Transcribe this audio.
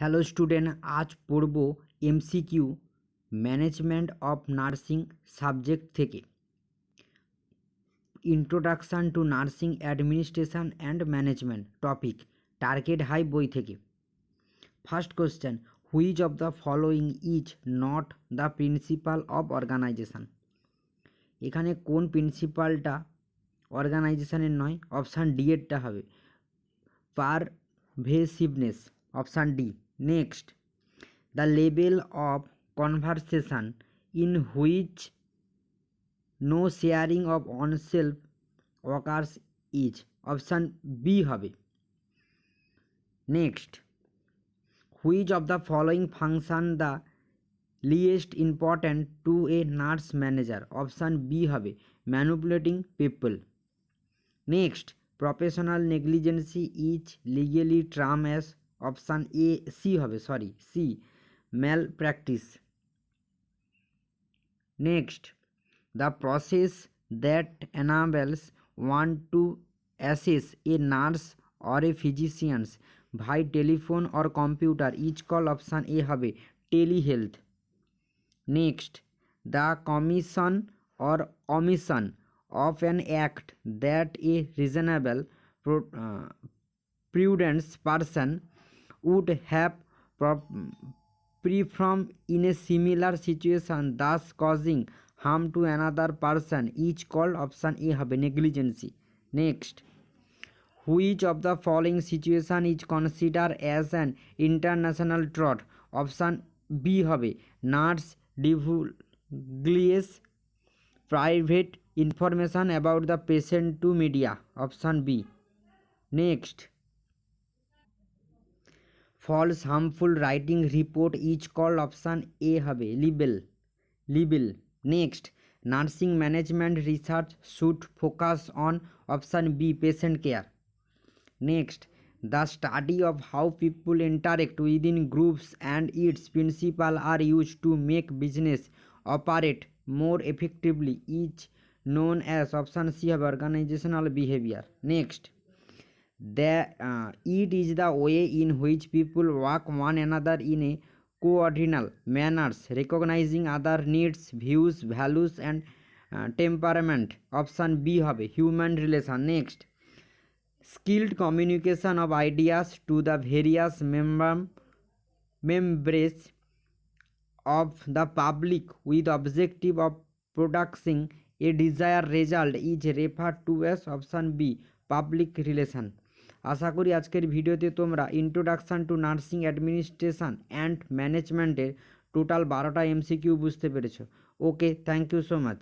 Hello student, আজ পড়ব MCQ management of nursing subject থেকে introduction to nursing administration and management topic target high বই থেকে। First question, which of the following is not the principal of organisation. এখানে কোন প্রিন্সিপালটা অর্গানাইজেশনের নয়? অপশান ডি এরটা হবে, pervasiveness, option D. Next, the level of conversation in which no sharing of oneself occurs is, option B হবে। next, which of the following function the least important to a nurse manager, option B হবে manipulating people। next, professional negligence is legally termed as, option A C হবে, C malpractice। next, the process that enables one to assess a nurse or a physician by telephone or computer is called, option A হবে telehealth। next, the commission or omission of an act that a reasonable prudent person would have performed in a similar situation, thus causing harm to another person is called, option A হবে negligence। next, which of the following situation is considered as an international tort, option B হবে nurse divulges private information about the patient to media, option B। next, false harmful writing report is called, option A হবে libel। next, nursing management research should focus on, option B patient care। next, the study of how people interact within groups and its principles are used to make business operate more effectively is known as, option C হবে organizational behavior। next, it is the way in which people work one another in a coordinal manners, recognizing other needs, views, values and temperament, option B হবে human relation। next, skilled communication of ideas to the various members of the public with objective of producing a desired result is referred to as, option B public relation. আশা করি আজকের ভিডিওতে তোমরা introduction to nursing administration and ম্যানেজমেন্টের total 12টা MCQ বুঝতে পেরেছো। Okay, thank you so much.